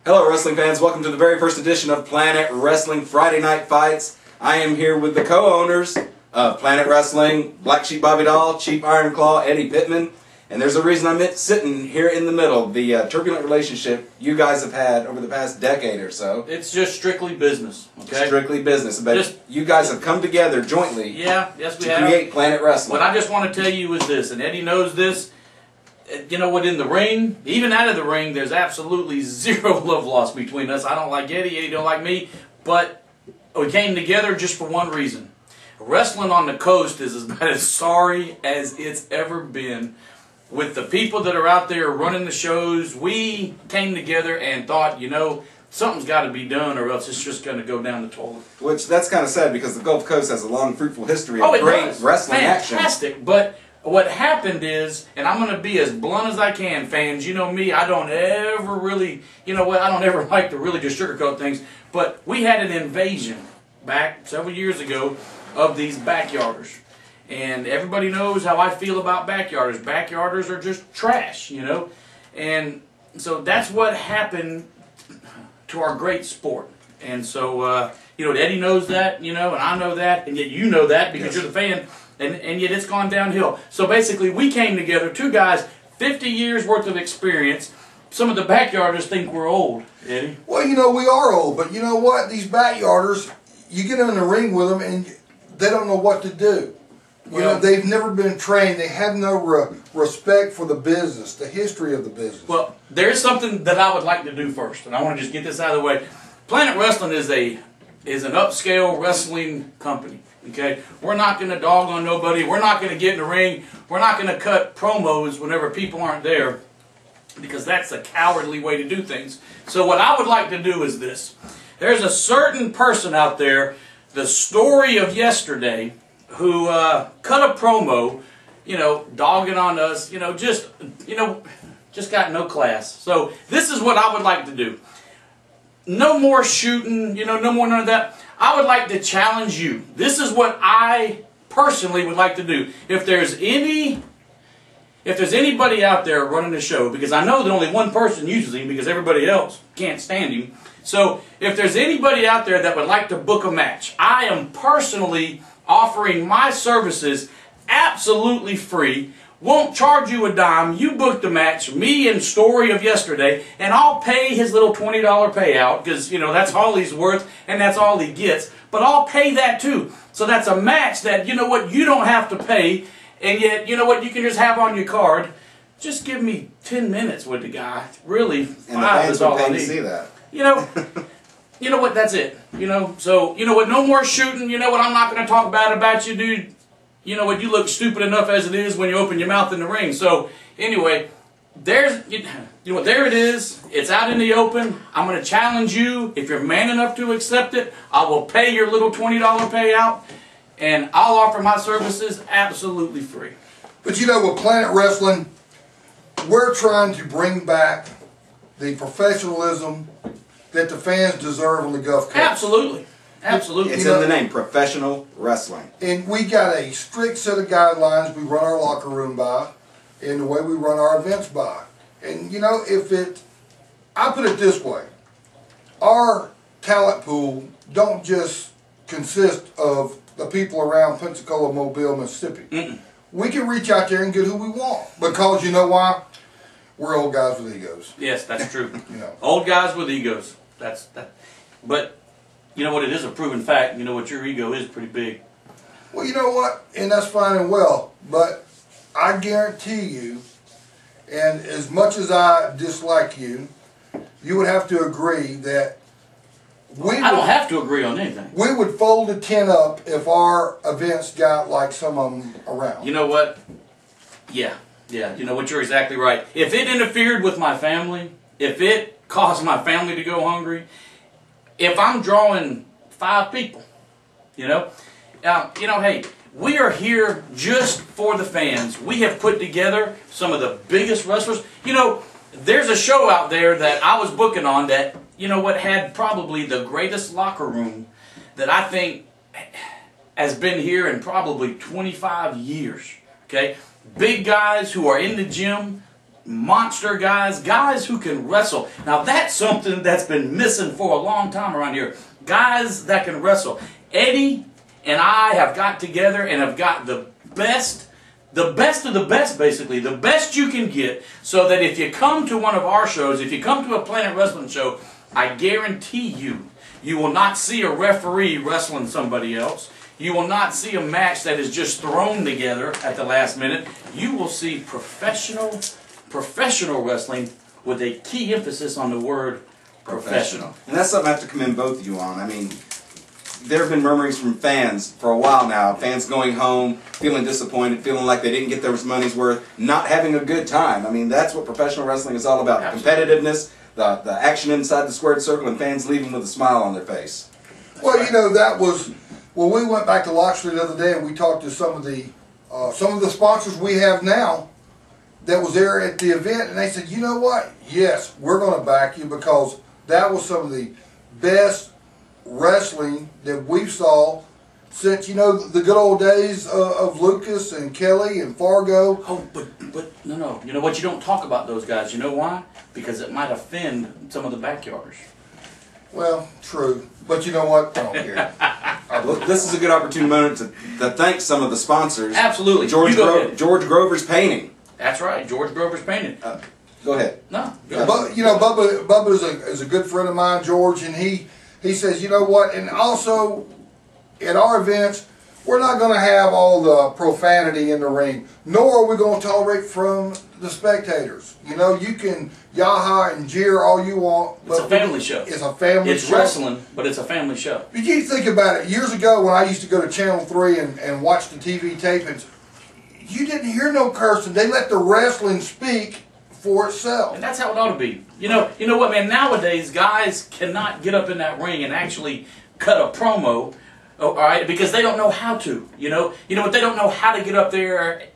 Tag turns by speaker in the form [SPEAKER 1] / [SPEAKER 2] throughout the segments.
[SPEAKER 1] Hello wrestling fans, welcome to the very first edition of Planet Wrestling Friday Night Fights. I am here with the co-owners of Planet Wrestling, Black Sheep Bobby Doll, Chief Iron Claw, Eddie Pittman. And there's a reason I'm sitting here in the middle, the turbulent relationship you guys have had over the past decade or so.
[SPEAKER 2] It's just strictly business, okay?
[SPEAKER 1] Strictly business, but you guys have come together jointly
[SPEAKER 2] to
[SPEAKER 1] create Planet Wrestling.
[SPEAKER 2] What I just want to tell you is this, and Eddie knows this. You know what, in the ring, even out of the ring, there's absolutely zero love lost between us. I don't like Eddie, Eddie don't like me, but we came together just for one reason. Wrestling on the coast is about as sorry as it's ever been. With the people that are out there running the shows, we came together and thought, you know, something's got to be done or else it's just going to go down the toilet.
[SPEAKER 1] Which, that's kind of sad because the Gulf Coast has a long, fruitful history of great wrestling action.
[SPEAKER 2] Fantastic, but what happened is, and I'm going to be as blunt as I can, fans, you know me, I don't ever really, you know what, I don't ever like to really just sugarcoat things, but we had an invasion back several years ago of these backyarders. And everybody knows how I feel about backyarders. Backyarders are just trash, you know. And so that's what happened to our great sport. And so, you know, Eddie knows that, you know, and I know that, and yet you know that because you're the fan, and yet it's gone downhill. So basically, we came together, two guys, 50 years worth of experience. Some of the backyarders think we're old, Eddie.
[SPEAKER 3] Well, you know, we are old, but you know what? These backyarders, you get them in the ring with them, and they don't know what to do. You know, they've never been trained. They have no respect for the business, the history of the business.
[SPEAKER 2] Well, there's something that I would like to do first, and I want to just get this out of the way. Planet Wrestling is an upscale wrestling company. Okay, we're not going to dog on nobody. We're not going to get in the ring. We're not going to cut promos whenever people aren't there, because that's a cowardly way to do things. So what I would like to do is this: there's a certain person out there, the story of yesterday, who cut a promo, you know, dogging on us, you know, just got no class. So this is what I would like to do. No more shooting, you know, no more none of that. I would like to challenge you. This is what I personally would like to do. If there's anybody out there running the show, because I know that only one person uses him because everybody else can't stand him. So if there's anybody out there that would like to book a match, I am personally offering my services absolutely free. Won't charge you a dime. You book the match, me and Story of yesterday, and I'll pay his little $20 payout because, you know, that's all he's worth and that's all he gets. But I'll pay that too. So that's a match that, you know what, you don't have to pay, and yet, you know what, you can just have on your card. Just give me 10 minutes with the guy. Really, 5 is all I need.
[SPEAKER 1] To see that.
[SPEAKER 2] You know, you know what, that's it. You know, so, you know what, no more shooting. You know what, I'm not going to talk bad about you, dude. You know what, you look stupid enough as it is when you open your mouth in the ring. So, anyway, you know what, there it is. It's out in the open. I'm going to challenge you. If you're man enough to accept it, I will pay your little $20 payout, and I'll offer my services absolutely free.
[SPEAKER 3] But you know, with Planet Wrestling, we're trying to bring back the professionalism that the fans deserve on the Gulf Coast.
[SPEAKER 2] Absolutely. Absolutely.
[SPEAKER 1] It's in the name, professional wrestling.
[SPEAKER 3] And we got a strict set of guidelines we run our locker room by and the way we run our events by. And you know, I put it this way, our talent pool don't just consist of the people around Pensacola, Mobile, Mississippi. We can reach out there and get who we want, because you know why? We're old guys with egos.
[SPEAKER 2] Yes, that's true.
[SPEAKER 3] You know.
[SPEAKER 2] Old guys with egos. That's that. But you know what? It is a proven fact. You know what? Your ego is pretty big.
[SPEAKER 3] Well, you know what? And that's fine and well. But I guarantee you, and as much as I dislike you, you would have to agree that
[SPEAKER 2] I don't have to agree on anything.
[SPEAKER 3] We would fold a tent up if our events got like some of them around.
[SPEAKER 2] You know what? Yeah. Yeah. You know what? You're exactly right. If it interfered with my family, if it caused my family to go hungry, if I'm drawing 5 people, you know, hey, we are here just for the fans. We have put together some of the biggest wrestlers. You know, there's a show out there that I was booking on that, you know what, had probably the greatest locker room that I think has been here in probably 25 years, okay? Big guys who are in the gym, monster guys, guys who can wrestle. Now that's something that's been missing for a long time around here. Guys that can wrestle. Eddie and I have got together and have got the best of the best, basically. The best you can get, so that if you come to one of our shows, if you come to a Planet Wrestling show, I guarantee you, you will not see a referee wrestling somebody else. You will not see a match that is just thrown together at the last minute. You will see professional wrestling with a key emphasis on the word professional.
[SPEAKER 1] And that's something I have to commend both of you on. I mean, there have been murmurings from fans for a while now. Fans going home, feeling disappointed, feeling like they didn't get their money's worth, not having a good time. I mean, that's what professional wrestling is all about.
[SPEAKER 2] Absolutely.
[SPEAKER 1] Competitiveness, the action inside the squared circle, and fans leaving with a smile on their face.
[SPEAKER 3] Well, you know, that was, well, we went back to Loxley the other day and we talked to some of the sponsors we have now that was there at the event, and they said, you know what? Yes, we're going to back you, because that was some of the best wrestling that we saw since, you know, the good old days of Lucas and Kelly and Fargo.
[SPEAKER 2] Oh, but no. You know what? You don't talk about those guys. You know why? Because it might offend some of the backyarders.
[SPEAKER 3] Well, true. But you know what? I don't care.
[SPEAKER 1] Well, this is a good opportune moment to thank some of the sponsors.
[SPEAKER 2] Absolutely.
[SPEAKER 1] George Grover's Painting.
[SPEAKER 2] That's right. George Grover's Painting.
[SPEAKER 1] Go ahead.
[SPEAKER 2] No.
[SPEAKER 3] But, you know, Bubba is a good friend of mine, George, and he says, you know what? And also, at our events, we're not going to have all the profanity in the ring, nor are we going to tolerate from the spectators. You know, you can yaha and jeer all you want.
[SPEAKER 2] It's a family show.
[SPEAKER 3] It's a family show.
[SPEAKER 2] It's wrestling, but it's a family show.
[SPEAKER 3] Did you think about it? Years ago, when I used to go to Channel 3 and watch the TV tapings, you didn't hear no cursing. They let the wrestling speak for itself.
[SPEAKER 2] And that's how it ought to be. You know what, man? Nowadays, guys cannot get up in that ring and actually cut a promo, all right, because they don't know how to. You know what? They don't know how to get up there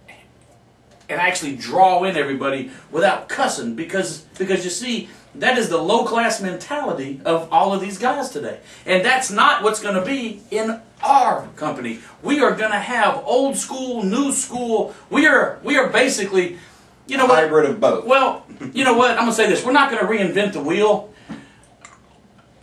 [SPEAKER 2] and actually draw in everybody without cussing, because you see, that is the low-class mentality of all of these guys today. And that's not what's going to be in our company. We are going to have old school, new school. We are basically, you know what?
[SPEAKER 1] Hybrid of both.
[SPEAKER 2] Well, you know what? I'm going to say this. We're not going to reinvent the wheel.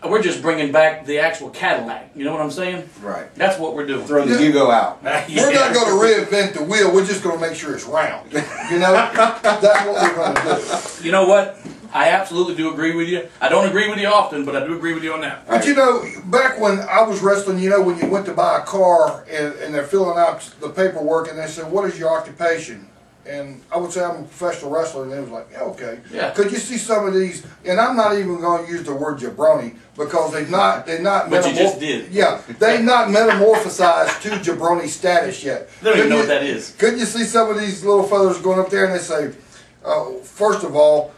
[SPEAKER 2] We're just bringing back the actual Cadillac. You know what I'm saying?
[SPEAKER 1] Right.
[SPEAKER 2] That's what we're doing.
[SPEAKER 1] Throwing the Yugo out.
[SPEAKER 2] Yeah.
[SPEAKER 3] We're not going to reinvent the wheel. We're just going to make sure it's round. You know? That's what we're going to do.
[SPEAKER 2] You know what? I absolutely do agree with you. I don't agree with you often, but I do agree with you on that.
[SPEAKER 3] But you know, back when I was wrestling, you know, when you went to buy a car and they're filling out the paperwork and they said, what is your occupation? And I would say I'm a professional wrestler, and they was like, yeah, okay.
[SPEAKER 2] Yeah.
[SPEAKER 3] Could you see some of these? And I'm not even going to use the word jabroni, because they're not.
[SPEAKER 2] But you just did.
[SPEAKER 3] Yeah, they've not metamorphosized to jabroni status yet.
[SPEAKER 2] They don't even know what that is.
[SPEAKER 3] Could you see some of these little fellas going up there and they say, first of all,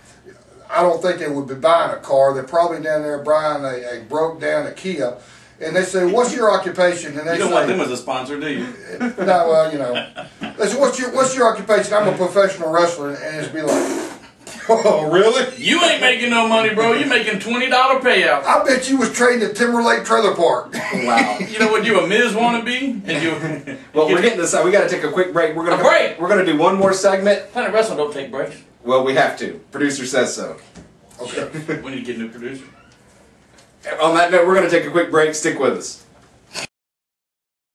[SPEAKER 3] I don't think they would be buying a car. They're probably down there buying a broke down a Kia. And they say, what's your occupation? And they
[SPEAKER 2] You don't
[SPEAKER 3] say,
[SPEAKER 2] want them as a sponsor, do you?
[SPEAKER 3] no, well, you know. They say, what's your occupation? I'm a professional wrestler. And it's be like, oh, really?
[SPEAKER 2] You ain't making no money, bro. You're making $20 payouts.
[SPEAKER 3] I bet you was trained at Timberlake Trailer Park.
[SPEAKER 1] Wow.
[SPEAKER 2] You know what you a Miz wannabe? And you.
[SPEAKER 1] Well, we're getting this. We got to take a quick break. We're gonna
[SPEAKER 2] break?
[SPEAKER 1] We're gonna do one more segment.
[SPEAKER 2] Planet Wrestling don't take breaks.
[SPEAKER 1] Well, we have to. Producer says so.
[SPEAKER 3] Okay.
[SPEAKER 2] We need to get a new producer.
[SPEAKER 1] On that note, we're gonna take a quick break. Stick with us.